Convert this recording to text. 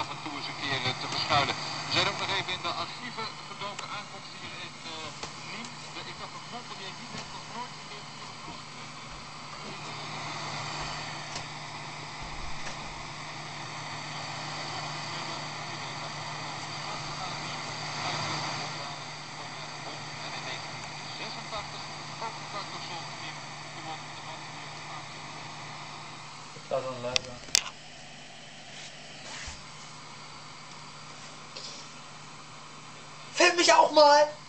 af en toe eens een keer te verschuilen. We zijn ook nog even in de archieven gedoken. Aankomst hier in Nîmes. Ik dacht dat Montpellier niet heeft nog nooit meer hier op klas gekregen. En in 1986 ook Carcassonne Nîmes gewonnen. De man die op de Spaanse. Dat is een leuk. Film mich auch mal!